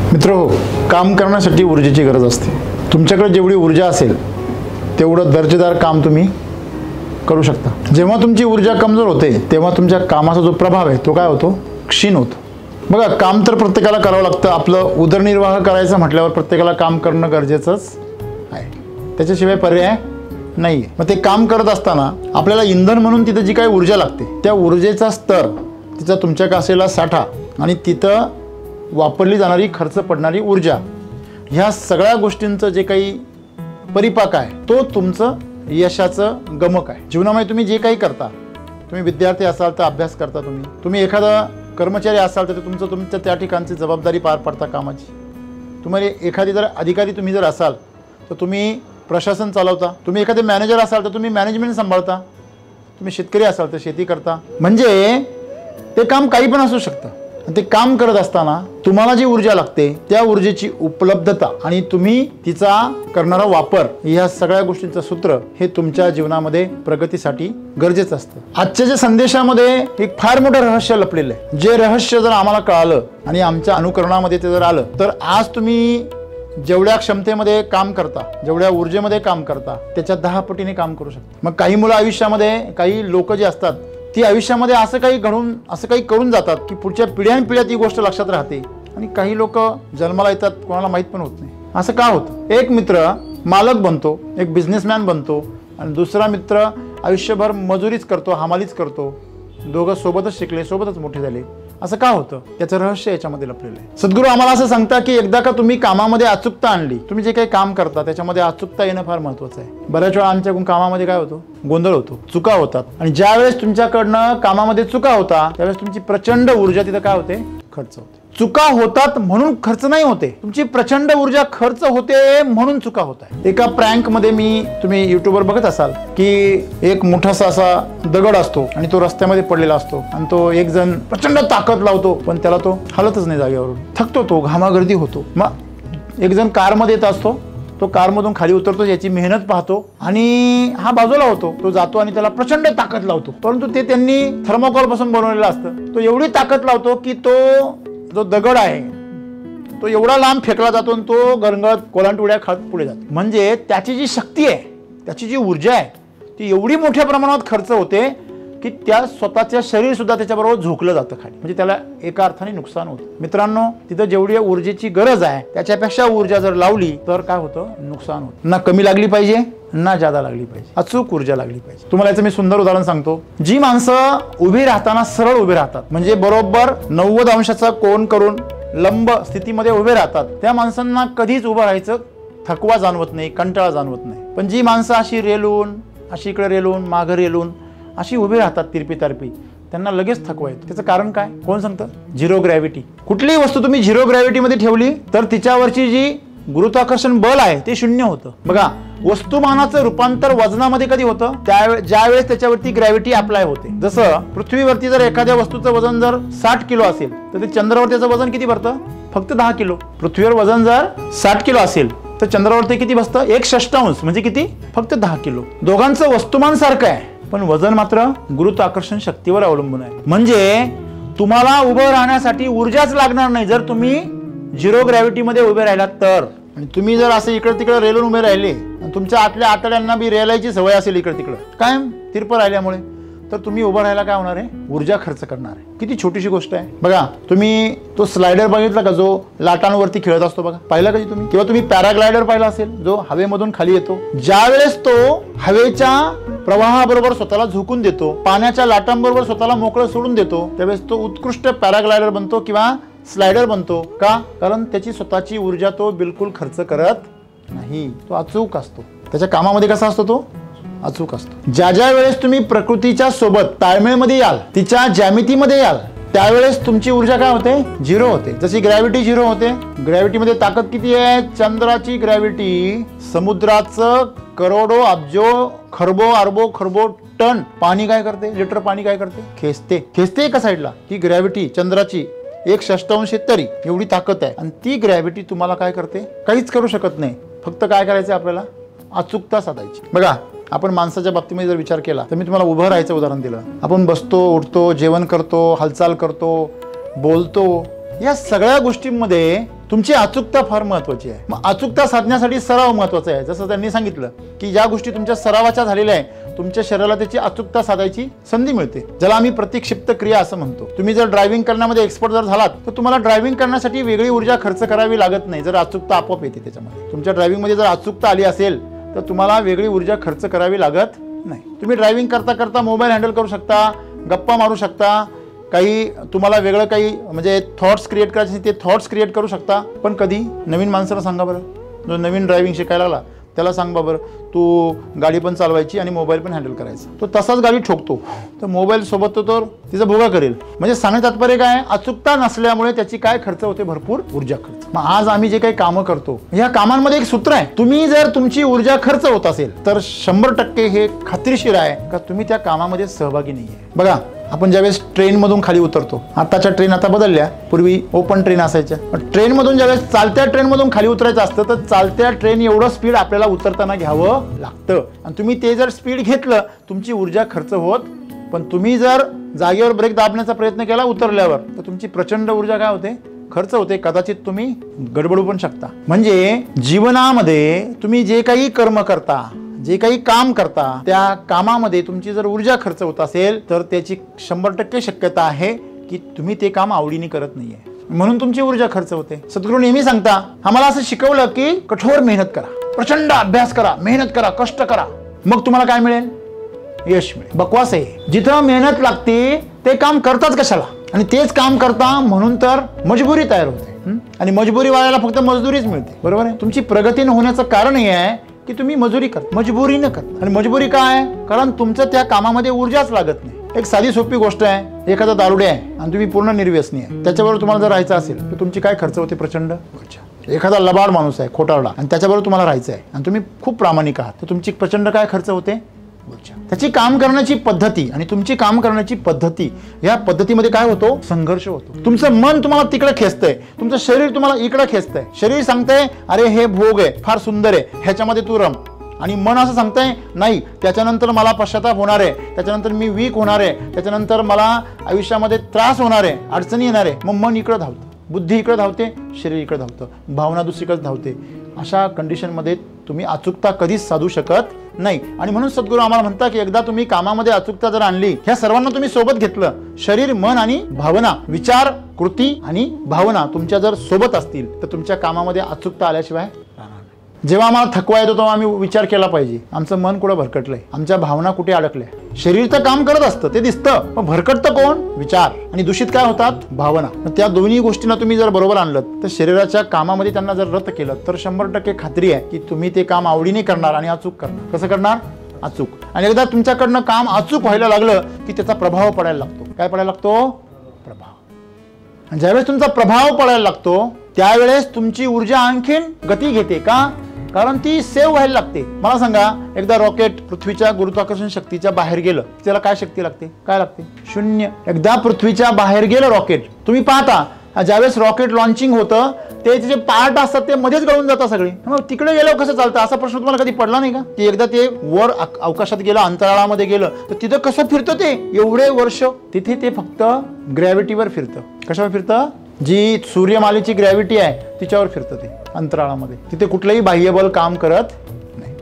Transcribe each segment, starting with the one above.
मित्रहो, काम करण्यासाठी ऊर्जेची गरज असते। तुमच्याकडे जेवढी ऊर्जा असेल तेवढं दर्जेदार काम तुम्ही करू शकता। जेव्हा तुमची ऊर्जा कमजोर होते तेव्हा तुमच्या कामाचा जो प्रभाव आहे तो काय होतो, क्षीण होतो। बघा, काम तर प्रत्येकाला करावं लागतं। आपलं उदरनिर्वाह करायचं म्हटल्यावर प्रत्येकाला काम करणं गरजेचंच आहे, त्याच्याशिवाय पर्याय नाही आहे। मग ते काम करत असताना आपल्याला इंधन म्हणून तिथं जी काही ऊर्जा लागते त्या ऊर्जेचा स्तर, तिचा तुमच्याकडे असलेला साठा आणि तिथं वापरली जाणारी खर्च पडणारी ऊर्जा, ह्या सगळ्या गोष्टींचं जे काही परिपाक आहे तो तुमचं यशाचं गमक आहे। जीवनामध्ये तुम्ही जे काही करता, तुम्ही विद्यार्थी असाल तर अभ्यास करता, तुम्ही एखादा कर्मचारी असाल तर तुमच्या त्या ठिकाणची जबाबदारी पार पाडता कामाची। तुम्हाला एखादी जर अधिकारी तुम्ही जर असाल तर तुम्ही प्रशासन चालवता, तुम्ही एखादे मॅनेजर असाल तर तुम्ही मॅनेजमेंट सांभाळता, तुम्ही शेतकरी असाल तर शेती करता। म्हणजे ते काम काही पण असू शकतं। ते काम करत असताना तुम्हाला जी ऊर्जा लागते त्या ऊर्जेची उपलब्धता आणि तुम्ही तिचा करणारा वापर, या सगळ्या गोष्टींचं सूत्र हे तुमच्या जीवनामध्ये प्रगतीसाठी गरजेचं असतं। आजच्या जे संदेशामध्ये एक फार मोठं रहस्य लपलेलं आहे। जे रहस्य जर आम्हाला कळालं आणि आमच्या अनुकरणामध्ये ते जर आलं तर आज तुम्ही जेवढ्या क्षमतेमध्ये काम करता, जेवढ्या ऊर्जेमध्ये काम करता त्याच्या 10 पटीने काम करू शकता। मग काही मुलं आयुष्यामध्ये, काही लोक जे असतात ती आयुष्यामध्ये असं काही करून जातात की पुढच्या पिढ्यानपिढ्या ती गोष्ट लक्षात राहते, आणि काही लोक जन्माला येतात कोणाला माहीत पण होत नाही। असं का होतं? एक मित्र मालक बनतो, एक बिझनेसमॅन बनतो, आणि दुसरा मित्र आयुष्यभर मजुरीच करतो, हमालीच करतो। दोघं सोबतच शिकले, सोबतच मोठे झाले। असं का होतं? त्याचं रहस्य याच्यामध्ये लपलेलं आहे। सद्गुरू आम्हाला असं सांगता की एकदा का तुम्ही कामामध्ये अचूकता आणली, तुम्ही जे काही काम करता त्याच्यामध्ये अचूकता येणं फार महत्त्वाचं आहे। बऱ्याच वेळा आमच्याकडून कामामध्ये काय होतो, गोंधळ होतो, चुका होतात, आणि ज्या वेळेस तुमच्याकडनं कामामध्ये चुका होता त्यावेळेस तुमची प्रचंड ऊर्जा तिथं काय होते, खर्च होते। चुका होतात म्हणून खर्च नाही होते, तुमची प्रचंड ऊर्जा खर्च होते म्हणून चुका होत आहे। एका प्रँक मध्ये तुम्ही युट्यूबवर बघत असाल की एक मोठासा असा दगड असतो आणि तो रस्त्यामध्ये पडलेला असतो, आणि तो एक जण प्रचंड ताकद लावतो पण त्याला तो हलतच नाही जागेवरून, थकतो तो, घामागर्दी होतो। मग एक जण कारमध्ये येत असतो, तो कारमधून खाली उतरतो, याची मेहनत पाहतो आणि हा बाजूला होतो, तो जातो आणि त्याला प्रचंड ताकद लावतो, परंतु ते त्यांनी थर्मोकॉल पासून बनवलेलं असतं। तो एवढी ताकद लावतो की तो जो दगड आहे तो एवढा लांब फेकला जातो आणि तो गरंगळत कोलांटुड्या खात पुढे जातो। म्हणजे त्याची जी शक्ती आहे, त्याची जी ऊर्जा आहे ती एवढी मोठ्या प्रमाणात खर्च होते की त्या स्वतःच्या शरीर सुद्धा त्याच्याबरोबर झोकलं जातं खाली, म्हणजे त्याला एका अर्थाने नुकसान होतं। मित्रांनो, तिथं जेवढी ऊर्जेची गरज आहे त्याच्यापेक्षा ऊर्जा जर लावली तर काय होतं, नुकसान होतं। ना कमी लागली पाहिजे ना जादा लागली पाहिजे, अचूक ऊर्जा लागली पाहिजे। तुम्हाला याचं मी सुंदर उदाहरण सांगतो। जी माणसं उभी राहताना सरळ उभी राहतात, म्हणजे बरोबर 90 अंशाचा कोन करून लंब स्थितीमध्ये उभे राहतात, त्या माणसांना कधीच उभं राहायचं थकवा जाणवत नाही, कंटाळा जाणवत नाही। पण जी माणसं अशी रेलून, अशी इकडे रेलून, मागं रेलून अशी उभी राहतात तिरपी तारपी, त्यांना लगेच थकवा येतो। त्याचं कारण काय, कोण सांगतं? Zero gravity. कुठलीही वस्तू तुम्ही झिरो ग्रॅव्हिटी मध्ये ठेवली तर तिच्यावरची जी गुरुत्वाकर्षण बल आहे ते शून्य होतं। बघा, वस्तुमानाचं रूपांतर वजनामध्ये कधी होतं, ज्यावेळेस त्याच्यावरती ग्रॅव्हिटी अप्लाय होते। जसं पृथ्वीवरती जर एखाद्या वस्तूचं वजन जर 60 किलो असेल तर ते चंद्रावर त्याचं वजन किती भरतं, फक्त 10 किलो। पृथ्वीवर वजन जर 60 किलो असेल तर चंद्रावरती किती बसतं, 1/6 म्हणजे किती, फक्त 10 किलो। दोघांचं वस्तुमान सारखं आहे पण वजन मात्र गुरुत्वाकर्षण शक्तीवर अवलंबून आहे। म्हणजे तुम्हाला उभं राहण्यासाठी ऊर्जाच लागणार नाही जर तुम्ही झिरो ग्रॅव्हिटी मध्ये उभे राहिलात तर। आणि तुम्ही जर असे इकडे तिकडे रेलून उभे राहिले आणि तुमच्या आतल्या आतड्यांना बी रेलायची सवय असेल इकडे तिकडे कायम तिरप राहिल्यामुळे, तर तुम्ही उभं राहायला काय होणार आहे, ऊर्जा खर्च करणार आहे। किती छोटीशी गोष्ट आहे। बघा, तुम्ही तो स्लायडर बघितला का, जो लाटांवरती खेळत असतो, बघा पाहिला कधी तुम्ही? किंवा तुम्ही पॅराग्लायडर पाहिला असेल, जो हवेमधून खाली येतो। ज्यावेळेस तो हवेच्या प्रवाहाबरोबर स्वतःला झोकून देतो, पाण्याच्या लाटांबरोबर स्वतःला मोकळं सोडून देतो, त्यावेळेस तो उत्कृष्ट पॅराग्लायडर बनतो किंवा स्लायडर बनतो। का? कारण त्याची स्वतःची ऊर्जा तो बिलकुल खर्च करत नाही, तो अचूक असतो। त्याच्या कामामध्ये कसा असतो, तो अचूक असतो। ज्या वेळेस तुम्ही प्रकृतीच्या सोबत ताळमेळमध्ये याल, तिच्या ज्यामितीमध्ये याल, त्यावेळेस तुमची ऊर्जा काय होते, झिरो होते। जशी ग्रॅव्हिटी झिरो होते, ग्रॅव्हिटीमध्ये ताकद किती आहे, चंद्राची ग्रॅव्हिटी समुद्राचं करोडो अब्जो खरबो टन पाणी काय करते, लिटर पाणी काय करते, खेचते एका साईडला। ती ग्रॅव्हिटी चंद्राची 1/6 तरी एवढी ताकद आहे, आणि ती ग्रॅव्हिटी तुम्हाला काय करते, काहीच करू शकत नाही। फक्त काय करायचं आपल्याला, अचूकता साधायची। बघा, आपण माणसाच्या बाबतीमध्ये जर विचार केला तर मी तुम्हाला उभं राहायचं उदाहरण दिलं। आपण बसतो, उठतो, जेवण करतो, हालचाल करतो, बोलतो, या सगळ्या गोष्टींमध्ये तुमची अचूकता फार महत्वाची आहे. मग अचूकता साधण्यासाठी सराव महत्वाचा आहे. जसं त्यांनी सांगितलं की ज्या गोष्टी तुमच्या सरावाच्या झालेल्या आहे तुमच्या शरीराला त्याची अचूकता साधायची संधी मिळते, ज्याला आम्ही प्रतिक्षिप्त क्रिया असं म्हणतो. तुम्ही जर ड्रायव्हिंग करण्यामध्ये एक्सपर्ट जर झालात तर तुम्हाला ड्रायव्हिंग करण्यासाठी वेगळी ऊर्जा खर्च करावी लागत नाही, जर अचूकता आपोआप येते. त्याच्यामध्ये तुमच्या ड्रायव्हिंगमध्ये जर अचूकता आली असेल तर तुम्हाला वेगळी ऊर्जा खर्च करावी लागत नाही. तुम्ही ड्रायव्हिंग करता करता मोबाईल हँडल करू शकता, गप्पा मारू शकता, काही तुम्हाला वेगळं काही म्हणजे थॉट्स क्रिएट करायचे ते थॉट्स क्रिएट करू शकता. पण कधी नवीन माणसाला सांगा बरं, जो नवीन ड्रायव्हिंग शिकायला लागला त्याला सांग बरं तू गाडी पण चालवायची आणि मोबाईल पण हँडल करायचा, तो तसाच गाडी ठोकतो. तर मोबाईल सोबत तो तिचा भोगा करेल. म्हणजे सांगण्याचं तात्पर्य काय, अचूकता नसल्यामुळे त्याची काय खर्च होते, भरपूर ऊर्जा खर्च. मग आज आम्ही जे काही कामं करतो या कामांमध्ये एक सूत्र आहे, तुम्ही जर तुमची ऊर्जा खर्च होत असेल तर 100% हे खात्रीशीर आहे का तुम्ही त्या कामामध्ये सहभागी नाही आहे. बघा आपण ज्यावेळेस ट्रेनमधून खाली उतरतो, आताच्या ट्रेन आता बदलल्या, पूर्वी ओपन ट्रेन असायच्या. ट्रेनमधून ज्यावेळेस चालत्या ट्रेनमधून खाली उतरायचं असतं तर चालत्या ट्रेन एवढं स्पीड आपल्याला उतरताना घ्यावं लागतं. आणि तुम्ही ते जर स्पीड घेतलं तुमची ऊर्जा खर्च होत, पण तुम्ही जर जागेवर ब्रेक दाबण्याचा प्रयत्न केला उतरल्यावर तर तुमची प्रचंड ऊर्जा काय होते, खर्च होते. कदाचित तुम्ही गडबडू पण शकता. म्हणजे जीवनामध्ये तुम्ही जे काही कर्म करता, जे काही काम करता त्या कामामध्ये तुमची जर ऊर्जा खर्च होत असेल तर त्याची 100% शक्यता आहे की तुम्ही ते काम आवडीने करत नाहीये, म्हणून तुमची ऊर्जा खर्च होते. सद्गुरू नेहमी सांगता, आम्हाला असं शिकवलं की कठोर मेहनत करा, प्रचंड अभ्यास करा, मेहनत करा, कष्ट करा, मग तुम्हाला काय मिळेल, यश मिळेल. बकवास आहे. जिथं मेहनत लागते ते काम करताच कशाला, आणि तेच काम करता म्हणून तर मजबुरी तयार होते, आणि मजबुरी वाल्याला फक्त मजदुरीच मिळते. बरोबर आहे. तुमची प्रगती न होण्याचं कारण हे आहे की तुम्ही मजुरी करता, मजबुरीनं करता. आणि मजबुरी काय, कारण तुमचं त्या कामामध्ये ऊर्जाच लागत नाही. एक साधी सोपी गोष्ट आहे, एखादा दारुडे आहे आणि तुम्ही पूर्ण निर्व्यसनी आहे, त्याच्याबरोबर तुम्हाला जर राहायचं असेल तर तुमची काय खर्च होते, प्रचंड ऊर्जा. एखादा लबाड माणूस आहे, खोटारडा, आणि त्याच्याबरोबर तुम्हाला राहायचं आहे आणि तुम्ही खूप प्रामाणिक आहात, तर तुमची प्रचंड काय खर्च होते, ऊर्जा. त्याची काम करण्याची पद्धती आणि तुमची काम करण्याची पद्धती, या पद्धतीमध्ये काय होतो, संघर्ष होतो. तुमचं मन तुम्हाला तिकडे खेचतंय, तुमचं शरीर तुम्हाला इकडे खेचतंय. शरीर सांगतंय अरे हे भोग आहे, फार सुंदर आहे, ह्याच्यामध्ये तू रम, आणि मन असं सांगतंय नाही त्याच्यानंतर मला पश्चाताप होणार आहे, त्याच्यानंतर मी वीक होणार आहे, त्याच्यानंतर मला आयुष्यामध्ये त्रास होणार आहे, अडचणी येणार आहे. मग मन इकडे धावतं, बुद्धी इकडे धावते, शरीर इकडे धावतं, भावना दुसरीकडे धावते. अशा कंडिशनमध्ये तुम्ही अचूकता कधीच साधू शकत नाही. आणि म्हणून सद्गुरू आम्हाला म्हणता की एकदा तुम्ही कामामध्ये अचूकता जर आणली, ह्या सर्वांना तुम्ही सोबत घेतलं, शरीर, मन आणि भावना, विचार, कृती आणि भावना तुमच्या जर सोबत असतील तर तुमच्या कामामध्ये अचूकता आल्याशिवाय राहणार नाही. जेव्हा आम्हाला थकवा येतो तेव्हा आम्ही विचार केला पाहिजे, आमचं मन कुठं भरकटलंय, आमच्या भावना कुठे अडकल्या. शरीर तर काम करत असतं, ते दिसतं, पण भरकटतं कोण, विचार, आणि दूषित काय होतात, भावना. त्या दोन्ही गोष्टींना तुम्ही जर बरोबर आणलं तर शरीराच्या कामामध्ये त्यांना जर रद्द केलं तर 100% खात्री आहे की तुम्ही ते काम आवडीने करणार आणि अचूक करणार. कसं करणार, अचूक. आणि एकदा तुमच्याकडनं काम अचूक व्हायला लागलं की त्याचा प्रभाव पडायला लागतो. काय पडायला लागतो, प्रभाव. आणि ज्यावेळेस तुमचा प्रभाव पडायला लागतो त्यावेळेस तुमची ऊर्जा आणखीन गती घेते. का, कारण ती सेव्ह व्हायला लागते. मला सांगा, एकदा रॉकेट पृथ्वीच्या गुरुत्वाकर्षण शक्तीच्या बाहेर गेलं, त्याला काय शक्ती लागते, काय लागते, शून्य. एकदा पृथ्वीच्या बाहेर गेलं रॉकेट, तुम्ही पाहता ज्यावेळेस रॉकेट लॉन्चिंग होतं ते जे पार्ट असतात ते मध्येच गळून जातात सगळे. मग तिकडे गेल्यावर कसं चालतं, असा प्रश्न तुम्हाला कधी पडला नाही का, की एकदा ते वर अवकाशात गेलं, अंतराळामध्ये गेलं तर तिथं कसं फिरतं, ते एवढे वर्ष तिथे ते फक्त ग्रॅव्हिटीवर फिरतं. कशावर फिरतं, जी सूर्यमालेची ग्रॅव्हिटी आहे तिच्यावर फिरतं ते अंतराळामध्ये. तिथे कुठलंही बाह्यबल काम करत नाही.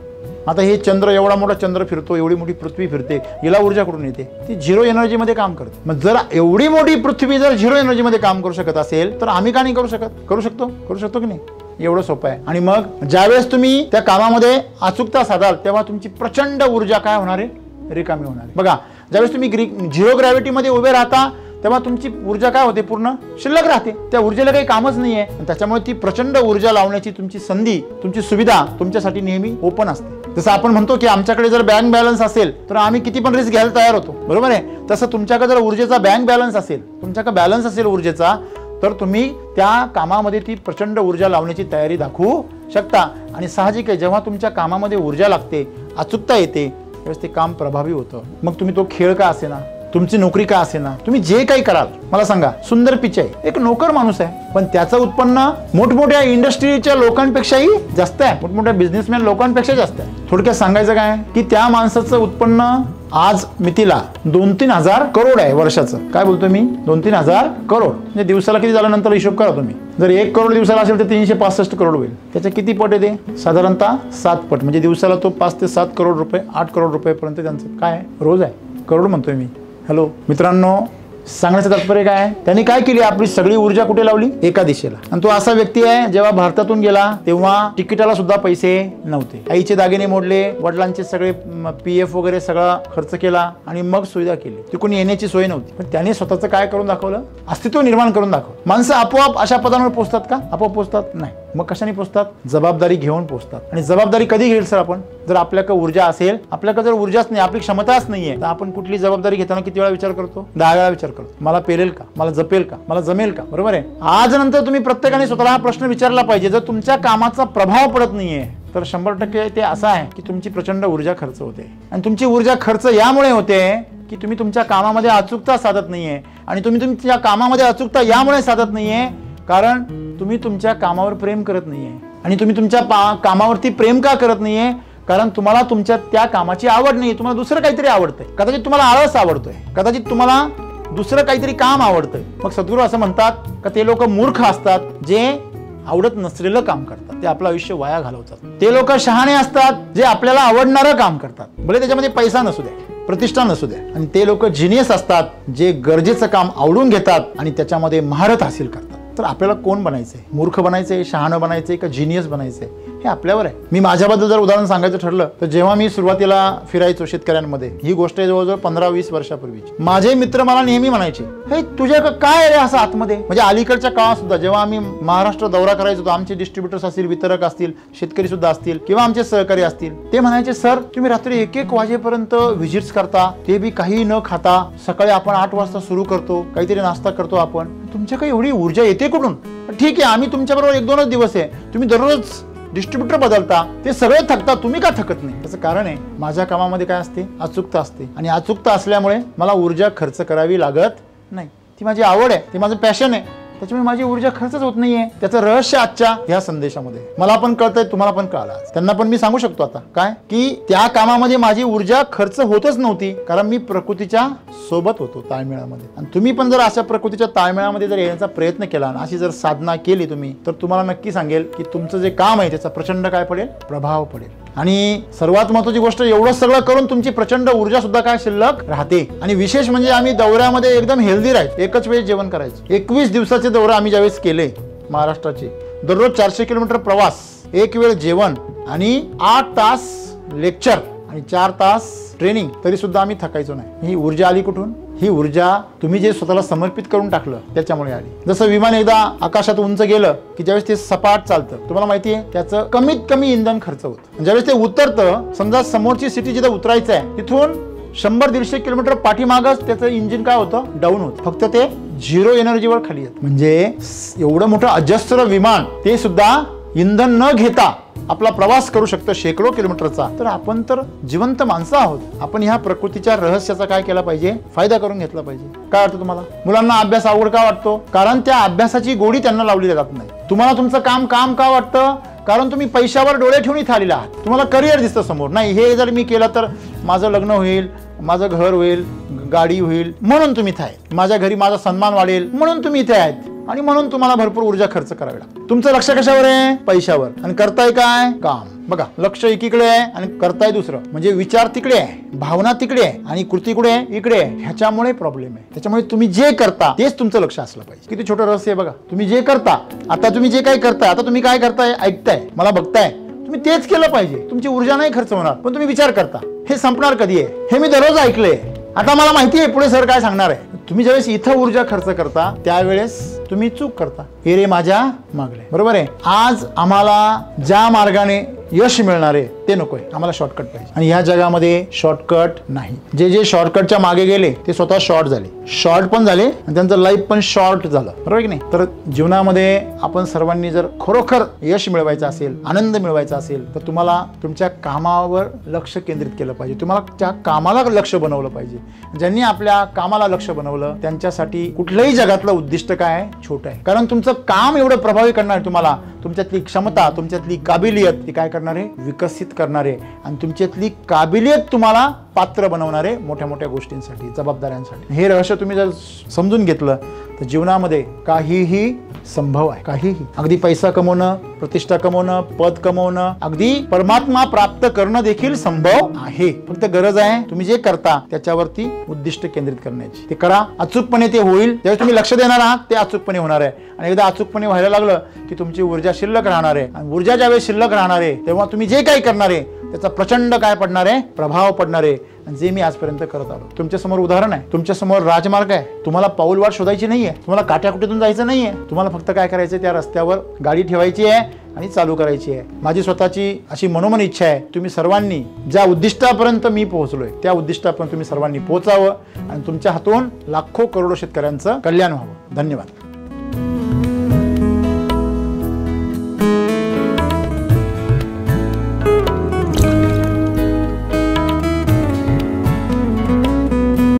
आता हे चंद्र, एवढा मोठा चंद्र फिरतो, एवढी मोठी पृथ्वी फिरते, याला ऊर्जा कुठून येते, ती झिरो एनर्जीमध्ये काम करते. मग जर एवढी मोठी पृथ्वी जर झिरो एनर्जीमध्ये काम करू शकत असेल तर आम्ही का नाही करू शकत, करू शकतो की नाही, एवढं सोपं आहे. आणि मग ज्यावेळेस तुम्ही त्या कामामध्ये अचूकता साधाल तेव्हा तुमची प्रचंड ऊर्जा काय होणार आहे, रिकामी होणार आहे. बघा, ज्यावेळेस तुम्ही झिरो ग्रॅव्हिटीमध्ये उभे राहता तेव्हा तुमची ऊर्जा काय होते, पूर्ण शिल्लक राहते. त्या ऊर्जेला काही कामच नाहीये, त्याच्यामुळे ती प्रचंड ऊर्जा लावण्याची तुमची संधी, तुमची सुविधा तुमच्यासाठी नेहमी ओपन असते. जसं आपण म्हणतो की आमच्याकडे जर बँक बॅलन्स असेल तर आम्ही किती पण रिस्क घ्यायला तयार होतो, बरोबर आहे. तसं तुमच्याकडे जर ऊर्जेचा बँक बॅलन्स असेल, तुमच्याकडे बॅलन्स असेल ऊर्जेचा, तर तुम्ही त्या कामामध्ये ती प्रचंड ऊर्जा लावण्याची तयारी दाखवू शकता. आणि साहजिक आहे, जेव्हा तुमच्या कामामध्ये ऊर्जा लागते, अचूकता येते, त्यावेळेस ते काम प्रभावी होतं. मग तुम्ही तो खेळ का असेना, तुमची नोकरी का असेना, तुम्ही जे काही कराल, मला सांगा, सुंदर पिचाई एक नोकर माणूस आहे, पण त्याचं उत्पन्न मोठमोठ्या इंडस्ट्रीच्या लोकांपेक्षाही जास्त आहे, मोठमोठ्या बिझनेसमॅन लोकांपेक्षा जास्त आहे. थोडक्यात सांगायचं काय की त्या माणसाचं उत्पन्न आज मितीला 2-3 हजार करोड आहे वर्षाचं. काय बोलतो मी? 2-3 हजार करोड. म्हणजे दिवसाला किती झालं नंतर हिशोब करा तुम्ही. जर 1 करोड दिवसाला असेल तर 365 करोड होईल. त्याच्या किती पट येते? साधारणतः 7 पट. म्हणजे दिवसाला तो 5 ते 7 करोड रुपये, 8 करोड रुपयेपर्यंत त्यांचं काय रोज आहे. करोड म्हणतोय मी. हॅलो मित्रांनो, सांगण्याचं तात्पर्य काय आहे? त्यांनी काय केली? आपली सगळी ऊर्जा कुठे लावली? एका दिशेला. आणि तो असा व्यक्ती आहे, जेव्हा भारतातून गेला तेव्हा तिकिटाला सुद्धा पैसे नव्हते. आईचे दागिने मोडले, वडिलांचे सगळे PF वगैरे सगळा खर्च केला आणि मग सुविधा केली. तिकडून येण्याची सोय नव्हती, पण त्याने स्वतःचं काय करून दाखवलं? अस्तित्व निर्माण करून दाखवलं. माणसं आपोआप अशा पदांवर पोहोचतात का? आपोआप पोहोचतात नाही. मग कशाने पोहोचतात? जबाबदारी घेऊन पोहोचतात. आणि जबाबदारी कधी घेईल सर आपण? जर आपल्याकडे ऊर्जा असेल, आपल्याकडे जर ऊर्जाच नाही, आपली क्षमताच नाहीये, तर आपण कुठली जबाबदारी घेताना किती वेळा विचार करतो? 10 वेळा विचार करतो. मला पेरेल का? मला जपेल का? मला जमेल का? बरोबर आहे. आज नंतर तुम्ही प्रत्येकाने स्वतःला हा प्रश्न विचारला पाहिजे. जर तुमच्या कामाचा प्रभाव पडत नाहीये तर 100% ते असं आहे की तुमची प्रचंड ऊर्जा खर्च होते. आणि तुमची ऊर्जा खर्च यामुळे होते की तुम्ही तुमच्या कामामध्ये अचूकता साधत नाहीये. आणि तुम्ही तुमच्या कामामध्ये अचूकता यामुळे साधत नाहीये कारण तुम्ही तुमच्या कामावर प्रेम करत नाहीये. आणि तुम्ही तुमच्या कामावरती प्रेम का करत नाहीये? कारण तुम्हाला तुमच्या त्या कामाची आवड नाही. तुम्हाला दुसरं काहीतरी आवडतंय. कदाचित तुम्हाला आळस आवडतोय, कदाचित तुम्हाला दुसरं काहीतरी काम आवडतंय. मग सद्गुरू असं म्हणतात का ते लोक मूर्ख असतात जे आवडत नसलेलं काम करतात, ते आपलं आयुष्य वाया घालवतात. ते लोक शहाणे असतात जे आपल्याला आवडणारं काम करतात, भले त्याच्यामध्ये पैसा नसू द्या, प्रतिष्ठा नसू द्या. आणि ते लोक जिनियस असतात जे गरजेचं काम आवडून घेतात आणि त्याच्यामध्ये महारत हासिल करतात. तर आपल्याला कोण बनायचंय? मूर्ख बनायचंय, शहाणं बनायचंय का जिनियस बनायचंय? हे आपल्यावर आहे. मी माझ्याबद्दल जर उदाहरण सांगायचं ठरलं तर जेव्हा मी सुरुवातीला फिरायचो शेतकऱ्यांमध्ये, ही गोष्ट आहे जवळजवळ 15-20 वर्षापूर्वीची, माझे मित्र मला नेहमी म्हणायचे, हे तुझ्या काय रे असं आतमध्ये? म्हणजे अलीकडच्या काळात सुद्धा जेव्हा आम्ही महाराष्ट्र दौरा करायचो होतो, आमचे डिस्ट्रीब्युटर्स असतील, वितरक असतील, शेतकरी सुद्धा असतील किंवा आमचे सहकारी असतील, ते म्हणायचे, सर तुम्ही रात्री 1-1 वाजेपर्यंत व्हिजिट्स करता, ते बी काही न खाता. सकाळी आपण 8 वाजता सुरू करतो, काहीतरी नाश्ता करतो आपण. तुमच्याकडे एवढी ऊर्जा येते कुठून? ठीक आहे, आम्ही तुमच्याबरोबर 1-2 दिवस आहे, तुम्ही दररोज डिस्ट्रीब्युटर बदलता, ते सगळे थकता, तुम्ही का थकत नाही? त्याचं कारण आहे माझ्या कामामध्ये काय असते? अचूकता असते. आणि अचूकता असल्यामुळे मला ऊर्जा खर्च करावी लागत नाही. ती माझी आवड आहे, ती माझं पॅशन आहे, त्याच्यामुळे माझी ऊर्जा खर्चच होत नाहीये. त्याचं रहस्य आजच्या ह्या संदेशामध्ये मला पण कळतंय, तुम्हाला पण कळलं. त्यांना पण मी सांगू शकतो आता काय की त्या कामामध्ये माझी ऊर्जा खर्च होतच नव्हती कारण मी प्रकृतीच्या सोबत होतो, ताळमेळामध्ये. आणि तुम्ही पण जर अशा प्रकृतीच्या ताळमेळामध्ये जर येण्याचा प्रयत्न केला, अशी जर साधना केली तुम्ही, तर तुम्हाला नक्की सांगेल की तुमचं जे काम आहे त्याचा प्रचंड काय पडेल? प्रभाव पडेल. आणि सर्वात महत्त्वाची गोष्ट, एवढं सगळं करून तुमची प्रचंड ऊर्जा सुद्धा काय शिल्लक राहते. आणि विशेष म्हणजे आम्ही दौऱ्यामध्ये एकदम हेल्दी राहायचो, एकच वेळेस जेवण करायचं. 21 दिवसाचे दौरे आम्ही ज्यावेळेस केले महाराष्ट्राचे, दररोज 400 किलोमीटर प्रवास, 1 वेळ जेवण आणि 8 तास लेक्चर आणि 4 तास ट्रेनिंग, तरी सुद्धा आम्ही थकायचो नाही. ही ऊर्जा आली कुठून? ही ऊर्जा तुम्ही जे स्वतःला समर्पित करून टाकलं त्याच्यामुळे आली. जसं विमान एकदा आकाशात उंच गेलं की ज्यावेळेस ते सपाट चालतं, तुम्हाला माहिती आहे त्याचं कमीत कमी इंधन खर्च होतं. ज्यावेळेस ते उतरतं, समजा समोरची सिटी जिथे उतरायचं आहे तिथून 100-150 किलोमीटर पाठीमागच त्याचं इंजिन काय होतं? डाऊन होतं. फक्त ते 0 एनर्जीवर खाली येतं. म्हणजे एवढं मोठं अजस्त्र विमान ते सुद्धा इंधन न घेता आपला प्रवास करू शकतो शेकडो किलोमीटरचा. तर आपण तर जिवंत माणसं आहोत. आपण ह्या प्रकृतीच्या रहस्याचा काय केला पाहिजे? फायदा करून घेतला पाहिजे. काय वाटतं तुम्हाला? मुलांना अभ्यास अवघड का वाटतो? कारण त्या अभ्यासाची गोडी त्यांना लावली जात नाही. तुम्हाला तुमचं काम का वाटतं? कारण तुम्ही पैशावर डोळे ठेवून इथे आलेला आहात. तुम्हाला करिअर दिसतं समोर. नाही, हे जर मी केलं तर माझं लग्न होईल, माझं घर होईल, गाडी होईल, म्हणून तुम्ही इथे आहेत. माझ्या घरी माझा सन्मान वाढेल म्हणून तुम्ही इथे आहेत. आणि म्हणून तुम्हाला भरपूर ऊर्जा खर्च करावी लागते. तुमचं लक्ष कशावर आहे? पैशावर. आणि करताय काय? काम. बघा, लक्ष एकीकडे आहे आणि करताय दुसरं. म्हणजे विचार तिकडे आहे, भावना तिकडे आहे आणि कृती कुठे आहे? इकडे आहे. ह्याच्यामुळे प्रॉब्लेम आहे. त्याच्यामुळे तुम्ही जे करता तेच तुमचं लक्ष असलं पाहिजे. किती छोटं रहस्य आहे बघा. तुम्ही जे करता, आता तुम्ही जे काही करताय, आता तुम्ही काय करताय? ऐकताय, मला बघताय, तुम्ही तेच केलं पाहिजे. तुमची ऊर्जा नाही खर्च होणार, पण तुम्ही विचार करता हे संपणार कधी आहे? हे मी दररोज ऐकलंय. आता मला माहिती आहे पुढे सर काय सांगणार आहे. तुम्ही ज्यावेळेस इथं ऊर्जा खर्च करता त्यावेळेस तुम्ही चूक करता. हे रे माझ्या मागले. बरोबर आहे. आज आम्हाला ज्या मार्गाने यश मिळणार आहे ते नकोय, आम्हाला शॉर्टकट पाहिजे. आणि ह्या जगामध्ये शॉर्टकट नाही. जे शॉर्टकटच्या मागे गेले ते स्वतः शॉर्ट झाले, शॉर्ट पण झाले आणि त्यांचं लाईफ पण शॉर्ट झालं. बरोबर की नाही? तर जीवनामध्ये आपण सर्वांनी जर खरोखर यश मिळवायचं असेल, आनंद मिळवायचा असेल, तर तुम्हाला तुमच्या कामावर लक्ष केंद्रित केलं पाहिजे. तुम्हाला त्या कामाला लक्ष बनवलं पाहिजे. ज्यांनी आपल्या कामाला लक्ष बनवलं त्यांच्यासाठी कुठलंही जगातलं उद्दिष्ट काय आहे? छोटं आहे. कारण तुमचं काम एवढं प्रभावी करणार तुम्हाला, तुमच्यातली क्षमता, तुमच्यातली काबिलियत ती काय करणारे, विकसित करणारे आणि तुमच्यातली काबिलियत तुम्हाला पात्र बनवणारे मोठ्या मोठ्या गोष्टींसाठी, जबाबदाऱ्यांसाठी. हे रहस्य तुम्ही जर समजून घेतलं तर जीवनामध्ये काहीही संभव आहे. काहीही, अगदी पैसा कमवणं, प्रतिष्ठा कमवणं, पद कमवणं, अगदी परमात्मा प्राप्त करणं देखील संभव आहे. फक्त गरज आहे तुम्ही जे करता त्याच्यावरती उद्दिष्ट केंद्रित करण्याची. ते करा, अचूकपणे ते होईल. ज्यावेळी तुम्ही लक्ष देणार आहात ते अचूकपणे होणार आहे. आणि एकदा अचूकपणे व्हायला लागलं की तुमची ऊर्जा शिल्लक राहणार आहे. आणि ऊर्जा ज्यावेळी शिल्लक राहणार आहे तेव्हा तुम्ही जे काही करणार आहे त्याचा प्रचंड काय पडणार आहे, प्रभाव पडणार आहे. जे मी आजपर्यंत करत आलो. तुमच्या समोर उदाहरण आहे, तुमच्या समोर राजमार्ग आहे. तुम्हाला पाऊलवाट शोधायची नाहीये, तुम्हाला काट्याकुटीतून जायचं नाहीये. तुम्हाला फक्त काय करायचं, त्या रस्त्यावर गाडी ठेवायची आहे आणि चालू करायची आहे. माझी स्वतःची अशी मनोमन इच्छा आहे, तुम्ही सर्वांनी ज्या उद्दिष्टापर्यंत मी पोहोचलोय त्या उद्दिष्टापर्यंत तुम्ही सर्वांनी पोहोचावं आणि तुमच्या हातून लाखो करोडो शेतकऱ्यांचं कल्याण व्हावं. धन्यवाद.